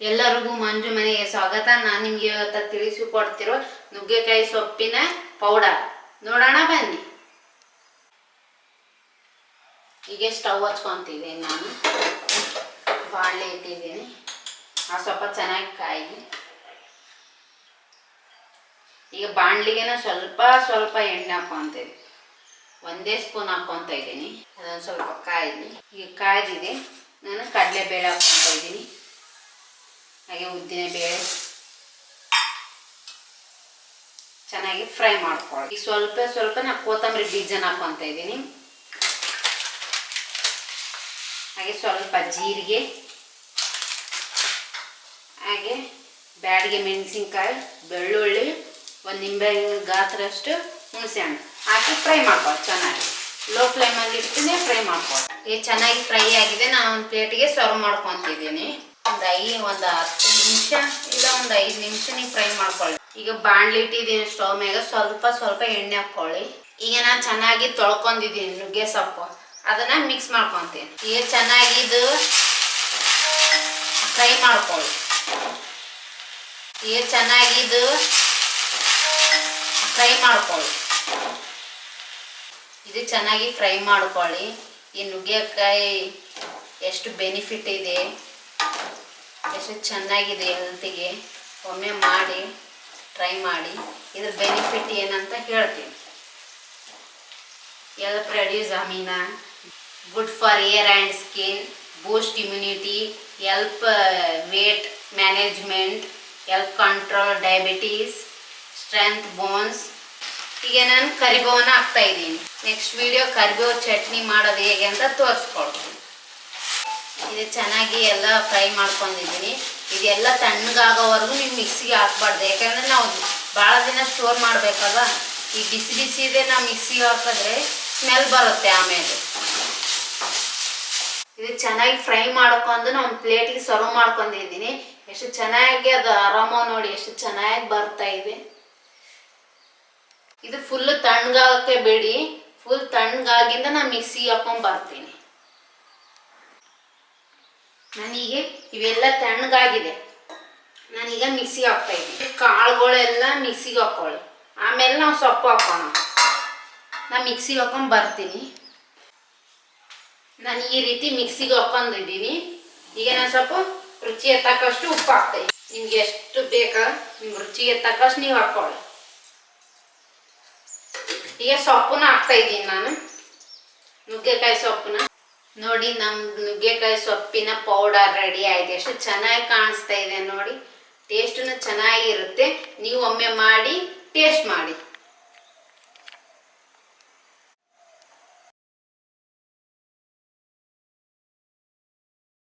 ಎಲ್ಲರಿಗೂ ಮಂಜು ಮನೆಗೆ ಸ್ವಾಗತ. ನಾನು ನಿಮಗೆ ಇವತ್ತು ತಿಳಿಸಿಕೊಡ್ತಿರೋ ನುಗ್ಗೆಕಾಯಿ ಸೊಪ್ಪಿನ ಪೌಡರ್ ನೋಡೋಣ ಬನ್ನಿ. ಈಗ ಸ್ಟವ್ ಹಚ್ಕೊಂತಿದ್ದೀನಿ, ನಾನು ಬಾಣಲೆ ಇಟ್ಟಿದ್ದೀನಿ. ಆ ಸ್ವಲ್ಪ ಚೆನ್ನಾಗಿ ಕಾಯಿಲಿ. ಈಗ ಬಾಣಲಿಗೆ ಸ್ವಲ್ಪ ಎಣ್ಣೆ ಹಾಕ್ಕೊಂತೀನಿ. ಒಂದೇ ಸ್ಪೂನ್ ಹಾಕ್ಕೊತ ಇದ್ದೀನಿ. ಅದೊಂದು ಸ್ವಲ್ಪ ಕಾಯಿಲಿ. ಈಗ ಕಾಯ್ದಿದೆ. ನಾನು ಕಡಲೆಬೇಳೆ ಹಾಕ್ಕೊತ ಇದ್ದೀನಿ, ಹಾಗೆ ಉದ್ದಿನ ಬೇಳೆ ಚೆನ್ನಾಗಿ ಫ್ರೈ ಮಾಡ್ಕೊಳ್ಳಿ. ಈಗ ಸ್ವಲ್ಪ ನಾನು ಕೊತ್ತಂಬರಿ ಬೀಜನ ಹಾಕ್ಕೊತ ಇದ್ದೀನಿ, ಹಾಗೆ ಸ್ವಲ್ಪ ಜೀರಿಗೆ, ಹಾಗೆ ಬ್ಯಾಡಿಗೆ ಮೆಣಸಿನ್ಕಾಯಿ, ಬೆಳ್ಳುಳ್ಳಿ, ಒಂದು ನಿಂಬೆ ಗಾತ್ರಷ್ಟು ಹುಣಸೆ ಹಣ್ಣು ಹಾಕಿ ಫ್ರೈ ಮಾಡ್ಕೊಳ್ಳಿ. ಚೆನ್ನಾಗಿ ಲೋ ಫ್ಲೇಮಲ್ಲಿ ಇಡ್ತೀನಿ, ಫ್ರೈ ಮಾಡ್ಕೊಳ್ಳಿ. ಈಗ ಚೆನ್ನಾಗಿ ಫ್ರೈ ಆಗಿದೆ. ನಾನು ಒಂದು ಪ್ಲೇಟಿಗೆ ಸರ್ವ್ ಮಾಡ್ಕೊತಿದ್ದೀನಿ. ಒಂದು 10 ನಿಮಿಷ ಇಲ್ಲ ಒಂದು 5 ನಿಮಿಷ ನೀವು ಫ್ರೈ ಮಾಡ್ಕೊಳ್ಳಿ. ಈಗ ಬಾಣಲಿ ಇಟ್ಟಿದ್ದೀನಿ ಸ್ಟವ್ ಮ್ಯಾಗ. ಸ್ವಲ್ಪ ಎಣ್ಣೆ ಹಾಕ್ಕೊಳ್ಳಿ. ಈಗ ನಾನು ಚೆನ್ನಾಗಿ ತೊಳ್ಕೊಂಡಿದ್ದೀನಿ ನುಗ್ಗೆ ಸೊಪ್ಪು, ಅದನ್ನ ಮಿಕ್ಸ್ ಮಾಡ್ಕೊತೀನಿ. ಈಗ ಚೆನ್ನಾಗಿ ಇದು ಫ್ರೈ ಮಾಡ್ಕೊಳ್ಳಿ. ಈಗ ಚೆನ್ನಾಗಿ ಇದು ಫ್ರೈ ಮಾಡ್ಕೊಳ್ಳಿ. ಇದು ಚೆನ್ನಾಗಿ ಫ್ರೈ ಮಾಡ್ಕೊಳ್ಳಿ. ಈ ನುಗ್ಗೆಕಾಯಿ ಎಷ್ಟು ಬೆನಿಫಿಟ್ ಇದೆ, ಎಷ್ಟು ಚೆನ್ನಾಗಿದೆ ಹೆಲ್ತಿಗೆ. ಒಮ್ಮೆ ಮಾಡಿ ಟ್ರೈ ಮಾಡಿ. ಇದ್ರ ಬೆನಿಫಿಟ್ ಏನಂತ ಹೇಳ್ತೀನಿ. Help reduce anaemia, good for hair and skin, boost immunity, help weight management, help control diabetes, strength bones. ಈಗ ನಾನು ಕರಿಬೇವನ್ನ ಹಾಕ್ತಾ ಇದ್ದೀನಿ. ನೆಕ್ಸ್ಟ್ ವಿಡಿಯೋ ಕರಿಬೇವು ಚಟ್ನಿ ಮಾಡೋದು ಹೇಗೆ ಅಂತ ತೋರಿಸ್ಕೊಡ್ತೀನಿ. ಇದು ಚೆನ್ನಾಗಿ ಎಲ್ಲ ಫ್ರೈ ಮಾಡ್ಕೊಂಡಿದ್ದೀನಿ. ಇದೆಲ್ಲ ತಣ್ಣಗಾಗೋವರೆಗೂ ನೀವು ಮಿಕ್ಸಿಗೆ ಹಾಕ್ಬಾರ್ದು, ಯಾಕಂದರೆ ನಾವು ಭಾಳ ದಿನ ಸ್ಟೋರ್ ಮಾಡಬೇಕಲ್ವ. ಈ ಬಿಸಿ ಇದೆ, ನಾವು ಮಿಕ್ಸಿಗೆ ಹಾಕಿದ್ರೆ ಸ್ಮೆಲ್ ಬರುತ್ತೆ ಆಮೇಲೆ. ಇದು ಚೆನ್ನಾಗಿ ಫ್ರೈ ಮಾಡ್ಕೊಂಡು ನಾನು ಒಂದು ಪ್ಲೇಟಿಗೆ ಸರ್ವ್ ಮಾಡ್ಕೊಂಡಿದ್ದೀನಿ. ಎಷ್ಟು ಚೆನ್ನಾಗಿ ಅದು ಅರೋಮ ನೋಡಿ, ಎಷ್ಟು ಚೆನ್ನಾಗಿ ಬರ್ತಾ ಇದೆ. ಇದು ಫುಲ್ ತಣ್ಣಗಾಗಕ್ಕೆ ಬೇಡಿ. ಫುಲ್ ತಣ್ಣಗಾಗಿಂದ ನಾನು ಮಿಕ್ಸಿಗೆ ಹಾಕೊಂಡು ಬರ್ತೀನಿ. ನಾನೀಗ ಇವೆಲ್ಲ ತಣ್ಣಗಾಗಿದೆ, ನಾನೀಗ ಮಿಕ್ಸಿಗೆ ಹಾಕ್ತಾ ಇದ್ದೀನಿ. ಕಾಳುಗಳೆಲ್ಲ ಮಿಕ್ಸಿಗೆ ಹಾಕೊಳ್ಳಿ, ಆಮೇಲೆ ನಾವು ಸೊಪ್ಪು ಹಾಕೋಣ. ನಾನು ಮಿಕ್ಸಿಗೆ ಹಾಕೊಂಡು ಬರ್ತೀನಿ. ನಾನು ಈ ರೀತಿ ಮಿಕ್ಸಿಗೆ ಹಾಕೊಂಡಿದ್ದೀನಿ. ಈಗ ನಾನು ಸ್ವಲ್ಪ ರುಚಿಗೆ ತಕ್ಕಷ್ಟು ಉಪ್ಪು ಹಾಕ್ತೀನಿ. ನಿಮ್ಗೆ ಎಷ್ಟು ಬೇಕಾ ನಿಮ್ಮ ರುಚಿಗೆ ತಕ್ಕಷ್ಟು ನೀವು ಹಾಕೊಳ್ಳಿ. ಈಗ ಸೊಪ್ಪನ್ನ ಹಾಕ್ತಾ ಇದ್ದೀನಿ ನಾನು, ನುಗ್ಗೆಕಾಯಿ ಸೊಪ್ಪನ್ನ. ನೋಡಿ, ನಮ್ಮ ನುಗ್ಗೆಕಾಯಿ ಸೊಪ್ಪಿನ ಪೌಡರ್ ರೆಡಿ ಆಯಿತು. ಎಷ್ಟು ಚೆನ್ನಾಗಿ ಕಾಣಿಸ್ತಾ ಇದೆ ನೋಡಿ. ಟೇಸ್ಟನ್ನು ಚೆನ್ನಾಗಿರುತ್ತೆ. ನೀವು ಒಮ್ಮೆ ಮಾಡಿ ಟೇಸ್ಟ್ ಮಾಡಿ.